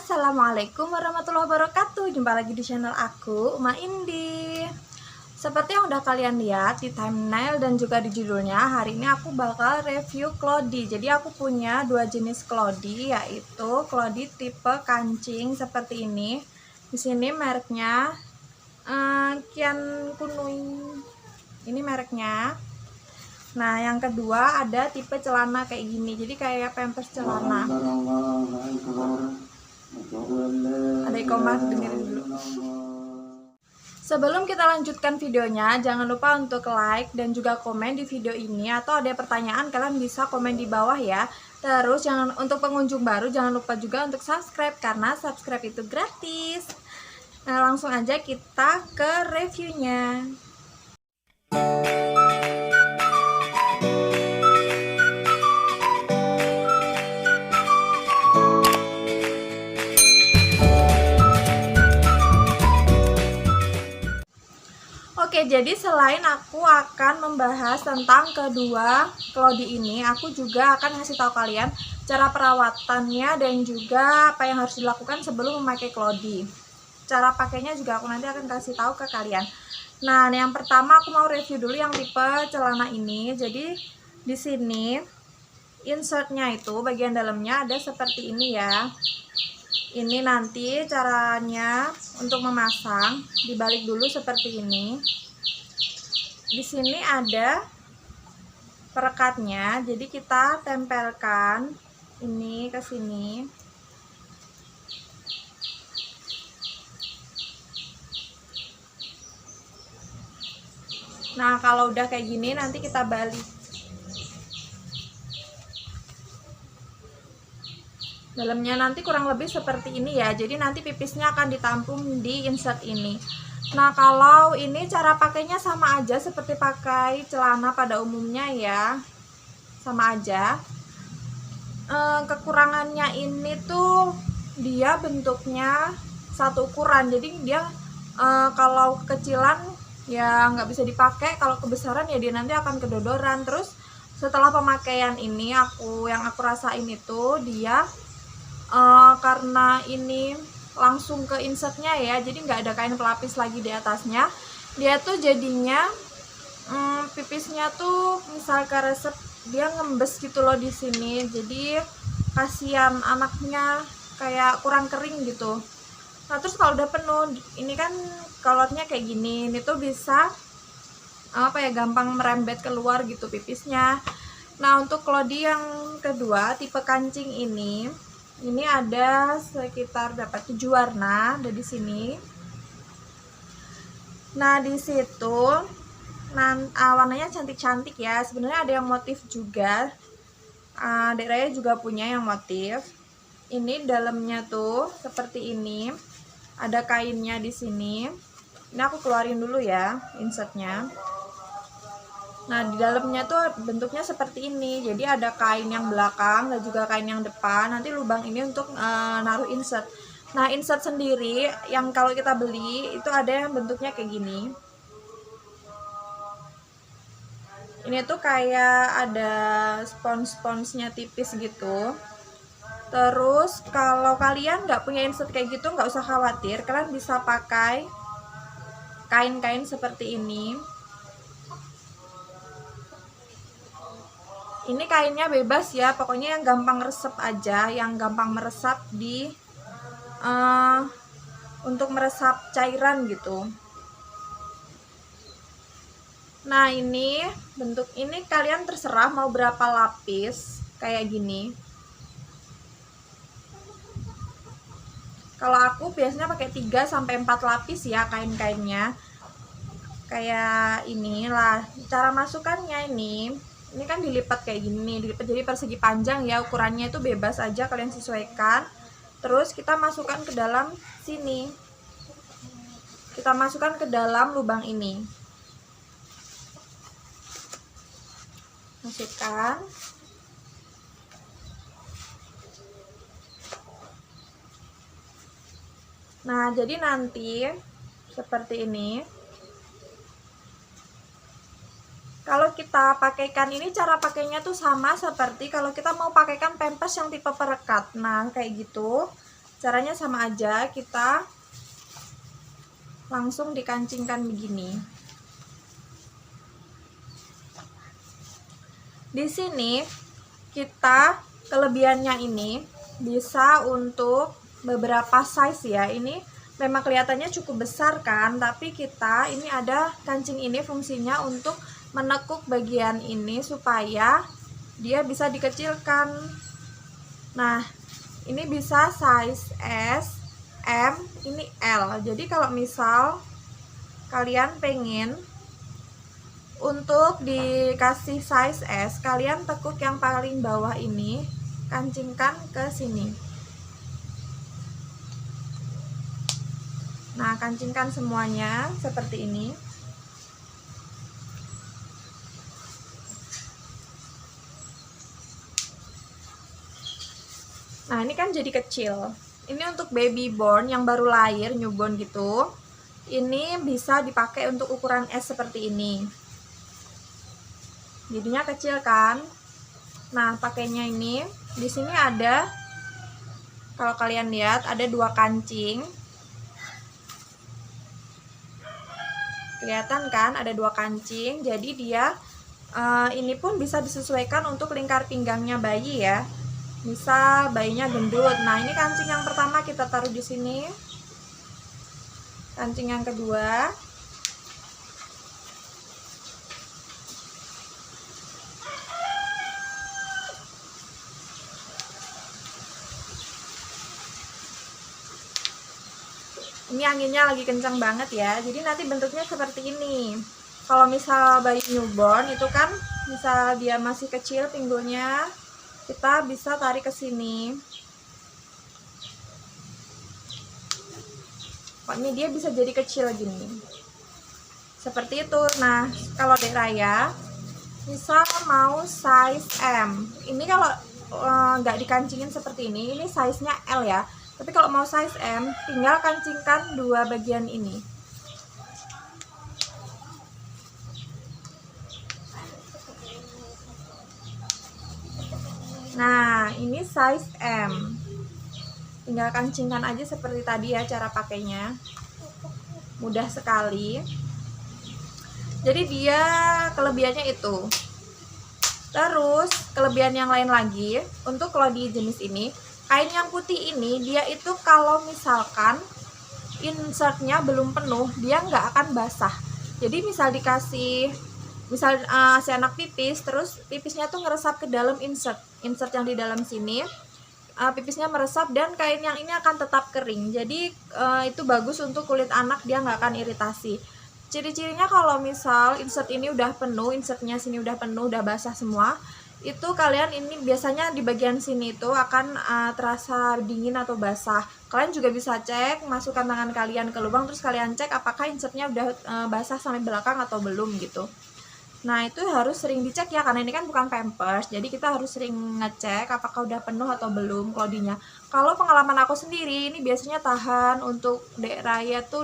Assalamualaikum warahmatullahi wabarakatuh. Jumpa lagi di channel aku, Uma Indi. Seperti yang udah kalian lihat di thumbnail dan juga di judulnya, hari ini aku bakal review Cloudy. Jadi aku punya dua jenis Cloudy, yaitu Cloudy tipe kancing seperti ini. Di sini mereknya Kian Kunui. Ini mereknya. Nah, yang kedua ada tipe celana kayak gini. Jadi kayak pampers celana. Ada ikomah, dengerin dulu. Sebelum kita lanjutkan videonya, jangan lupa untuk like dan juga komen di video ini, atau ada pertanyaan kalian bisa komen di bawah ya. Terus untuk pengunjung baru jangan lupa juga untuk subscribe, karena subscribe itu gratis. Nah, langsung aja kita ke reviewnya. Oke, jadi selain aku akan membahas tentang kedua Cloudy ini, aku juga akan kasih tahu kalian cara perawatannya dan juga apa yang harus dilakukan sebelum memakai Cloudy. Cara pakainya juga aku nanti akan kasih tahu ke kalian. Nah, yang pertama aku mau review dulu yang tipe celana ini. Jadi di sini insertnya itu bagian dalamnya ada seperti ini ya. Ini nanti caranya untuk memasang, dibalik dulu seperti ini. Di sini ada perekatnya, jadi kita tempelkan ini ke sini. Nah, kalau udah kayak gini nanti kita balik. Dalamnya nanti kurang lebih seperti ini ya. Jadi nanti pipisnya akan ditampung di insert ini. Nah, kalau ini cara pakainya sama aja seperti pakai celana pada umumnya ya. Sama aja. Kekurangannya ini tuh dia bentuknya satu ukuran. Jadi dia kalau kecilan ya nggak bisa dipakai, kalau kebesaran ya dia nanti akan kedodoran. Terus setelah pemakaian ini yang aku rasain itu dia karena ini langsung ke insertnya ya, jadi nggak ada kain pelapis lagi di atasnya. Dia tuh jadinya pipisnya tuh misal keresep dia ngembes gitu loh di sini. Jadi kasihan anaknya, kayak kurang kering gitu. Nah, terus kalau udah penuh, ini kan kolornya kayak gini, ini tuh bisa apa ya, gampang merembet keluar gitu pipisnya. Nah, untuk Cloudy yang kedua tipe kancing ini ada sekitar dapat 7 warna ada di sini. Nah, di situ warnanya cantik-cantik ya. Sebenarnya ada yang motif juga. Adik Raya juga punya yang motif. Ini dalamnya tuh seperti ini. Ada kainnya di sini. Ini aku keluarin dulu ya insertnya. Nah, di dalamnya tuh bentuknya seperti ini. Jadi ada kain yang belakang dan juga kain yang depan. Nanti lubang ini untuk naruh insert. Nah, insert sendiri yang kalau kita beli itu ada yang bentuknya kayak gini. Ini tuh kayak ada spons-sponsnya tipis gitu. Terus kalau kalian nggak punya insert kayak gitu, nggak usah khawatir. Kalian bisa pakai kain-kain seperti ini. Ini kainnya bebas ya, pokoknya yang gampang resep aja, yang gampang meresap di untuk meresap cairan gitu. Nah, ini bentuk ini kalian terserah mau berapa lapis kayak gini. Kalau aku biasanya pakai 3 sampai 4 lapis ya kain-kainnya. Kayak inilah cara masukannya ini. Ini kan dilipat kayak gini, dilipat jadi persegi panjang ya, ukurannya itu bebas aja kalian sesuaikan. Terus kita masukkan ke dalam sini. Kita masukkan ke dalam lubang ini. Masukkan. Nah, jadi nanti seperti ini. Kalau kita pakaikan ini, cara pakainya tuh sama seperti kalau kita mau pakaikan pampers yang tipe perekat. Nah, kayak gitu. Caranya sama aja, kita langsung dikancingkan begini. Di sini kita kelebihannya ini bisa untuk beberapa size ya. Ini memang kelihatannya cukup besar kan, tapi kita ini ada kancing ini fungsinya untuk menekuk bagian ini supaya dia bisa dikecilkan. Nah, ini bisa size S, M, ini L. Jadi kalau misal kalian pengen untuk dikasih size S, kalian tekuk yang paling bawah ini, kancingkan ke sini. Nah, kancingkan semuanya seperti ini. Nah, ini kan jadi kecil. Ini untuk baby born yang baru lahir, newborn gitu. Ini bisa dipakai untuk ukuran S seperti ini. Jadinya kecil kan? Nah, pakainya ini di sini ada, kalau kalian lihat ada 2 kancing. Kelihatan kan ada 2 kancing. Jadi dia ini pun bisa disesuaikan untuk lingkar pinggangnya bayi ya. Misal bayinya gendut. Nah, ini kancing yang pertama kita taruh di sini. Kancing yang kedua. Ini anginnya lagi kencang banget ya. Jadi nanti bentuknya seperti ini. Kalau misal bayi newborn itu kan, misal dia masih kecil pinggulnya, kita bisa tarik ke sini. Pokoknya dia bisa jadi kecil gini. Seperti itu. Nah, kalau Dek Raya misal mau size M. Ini kalau nggak dikancingin seperti ini size-nya L ya. Tapi kalau mau size M, tinggal kancingkan 2 bagian ini. Nah, ini size M. Tinggal kancingkan aja seperti tadi ya cara pakainya. Mudah sekali. Jadi dia kelebihannya itu. Terus kelebihan yang lain lagi, untuk kalau di jenis ini, kain yang putih ini dia itu kalau misalkan insertnya belum penuh, dia nggak akan basah. Jadi misal dikasih, misal si anak pipis, terus pipisnya tuh ngeresap ke dalam insert yang di dalam sini, pipisnya meresap dan kain yang ini akan tetap kering. Jadi itu bagus untuk kulit anak, dia nggak akan iritasi. Ciri-cirinya kalau misal insert ini udah penuh, insertnya sini udah penuh, udah basah semua, itu kalian ini biasanya di bagian sini itu akan terasa dingin atau basah. Kalian juga bisa cek, masukkan tangan kalian ke lubang, terus kalian cek apakah insertnya udah basah sampai belakang atau belum gitu. Nah, itu harus sering dicek ya, karena ini kan bukan pampers, jadi kita harus sering ngecek apakah udah penuh atau belum klodinya. Kalau pengalaman aku sendiri, ini biasanya tahan untuk Dek Raya tuh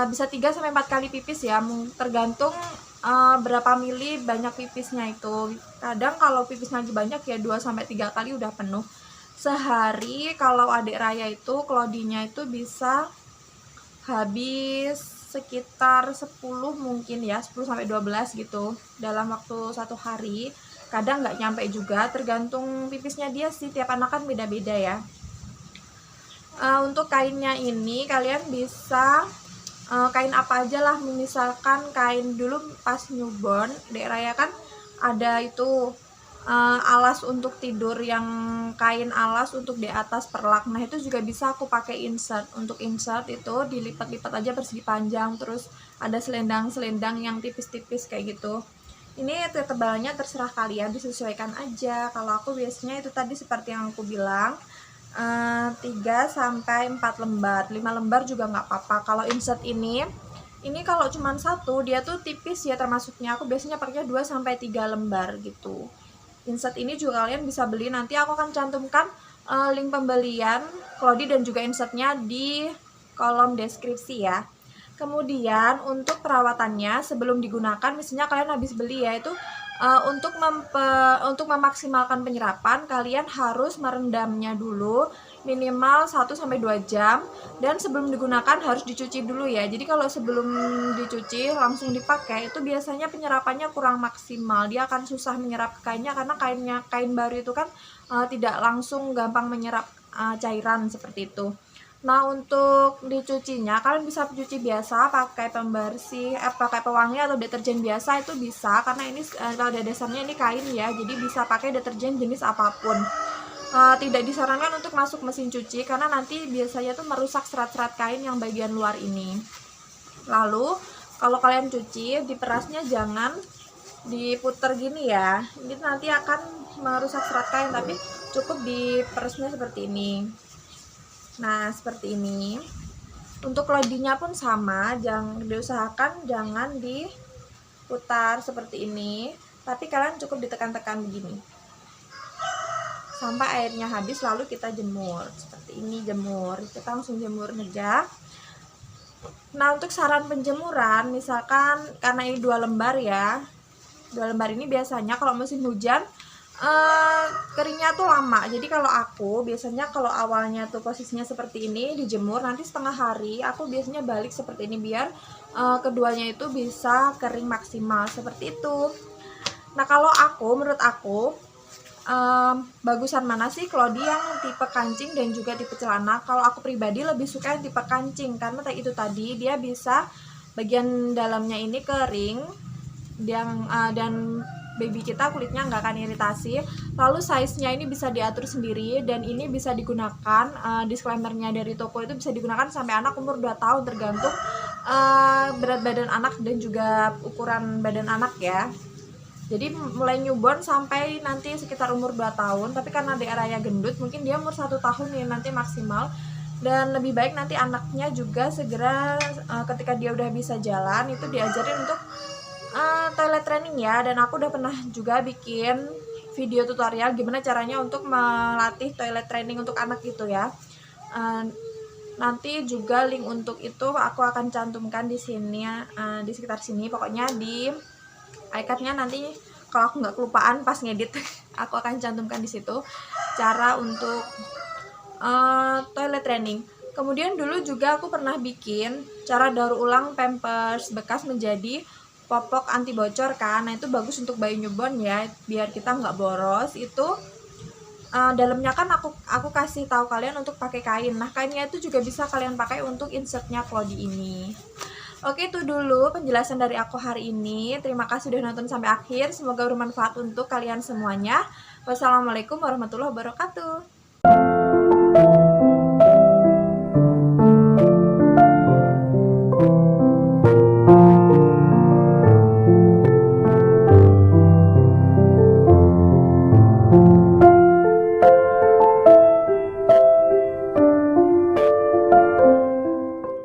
bisa 3-4 kali pipis ya, tergantung berapa mili banyak pipisnya itu. Kadang kalau pipisnya lagi banyak ya 2-3 kali udah penuh. Sehari kalau Adik Raya itu klodinya itu bisa habis sekitar 10 mungkin ya, 10-12 gitu dalam waktu 1 hari. Kadang nggak nyampe juga, tergantung pipisnya dia sih, tiap anak kan beda-beda ya. Untuk kainnya ini kalian bisa kain apa aja lah, misalkan kain dulu pas newborn Dek Raya kan ada itu alas untuk tidur, yang kain alas untuk di atas perlak. Nah, itu juga bisa aku pakai insert. Untuk insert itu dilipat-lipat aja persegi panjang, terus ada selendang-selendang yang tipis-tipis kayak gitu. Ini tebalnya terserah kalian, disesuaikan aja. Kalau aku biasanya itu tadi seperti yang aku bilang, 3-4 lembar, 5 lembar juga nggak apa-apa. Kalau insert ini kalau cuma 1 dia tuh tipis ya, termasuknya aku biasanya pakainya 2-3 lembar gitu. Insert ini juga kalian bisa beli, nanti aku akan cantumkan link pembelian klodi dan juga insertnya di kolom deskripsi ya. Kemudian untuk perawatannya sebelum digunakan, misalnya kalian habis beli ya, itu untuk memaksimalkan penyerapan, kalian harus merendamnya dulu minimal 1-2 jam, dan sebelum digunakan harus dicuci dulu ya. Jadi kalau sebelum dicuci langsung dipakai itu biasanya penyerapannya kurang maksimal, dia akan susah menyerap kainnya karena kain baru itu kan tidak langsung gampang menyerap cairan seperti itu. Nah, untuk dicucinya kalian bisa cuci biasa pakai pembersih, pakai pewangi atau deterjen biasa itu bisa, karena ini pada dasarnya ini kain ya, jadi bisa pakai deterjen jenis apapun. Tidak disarankan untuk masuk mesin cuci karena nanti biasanya tuh merusak serat-serat kain yang bagian luar ini. Lalu kalau kalian cuci, diperasnya jangan diputer gini ya, ini nanti akan merusak serat kain, tapi cukup diperasnya seperti ini. Nah, seperti ini. Untuk lodinya pun sama, jangan diusahakan jangan diputar seperti ini, tapi kalian cukup ditekan-tekan begini sampai airnya habis, lalu kita jemur seperti ini. Kita langsung jemur aja. Nah, untuk saran penjemuran, misalkan karena ini 2 lembar ya, 2 lembar ini biasanya kalau musim hujan keringnya tuh lama. Jadi kalau aku biasanya kalau awalnya tuh posisinya seperti ini dijemur, nanti setengah hari aku biasanya balik seperti ini biar keduanya itu bisa kering maksimal seperti itu. Nah, kalau menurut aku bagusan mana sih Clody yang tipe kancing dan juga tipe celana? Kalau aku pribadi lebih suka yang tipe kancing karena itu tadi dia bisa bagian dalamnya ini kering dan baby kita kulitnya nggak akan iritasi. Lalu size-nya ini bisa diatur sendiri dan ini bisa digunakan, disclaimer-nya dari toko itu bisa digunakan sampai anak umur 2 tahun tergantung berat badan anak dan juga ukuran badan anak ya. Jadi mulai newborn sampai nanti sekitar umur 2 tahun, tapi karena daerahnya gendut mungkin dia umur 1 tahun ya nanti maksimal. Dan lebih baik nanti anaknya juga segera ketika dia udah bisa jalan itu diajarin untuk toilet training ya. Dan aku udah pernah juga bikin video tutorial gimana caranya untuk melatih toilet training untuk anak gitu ya. Nanti juga link untuk itu aku akan cantumkan di sini di sekitar sini, pokoknya di iCard-nya nanti kalau aku nggak kelupaan pas ngedit aku akan cantumkan di situ cara untuk toilet training. Kemudian dulu juga aku pernah bikin cara daur ulang pampers bekas menjadi popok anti bocor kan. Nah, itu bagus untuk bayi newborn ya, biar kita nggak boros. Itu dalamnya kan aku kasih tahu kalian untuk pakai kain. Nah, kainnya itu juga bisa kalian pakai untuk insertnya Clody ini. Oke, itu dulu penjelasan dari aku hari ini. Terima kasih sudah nonton sampai akhir. Semoga bermanfaat untuk kalian semuanya. Wassalamualaikum warahmatullahi wabarakatuh.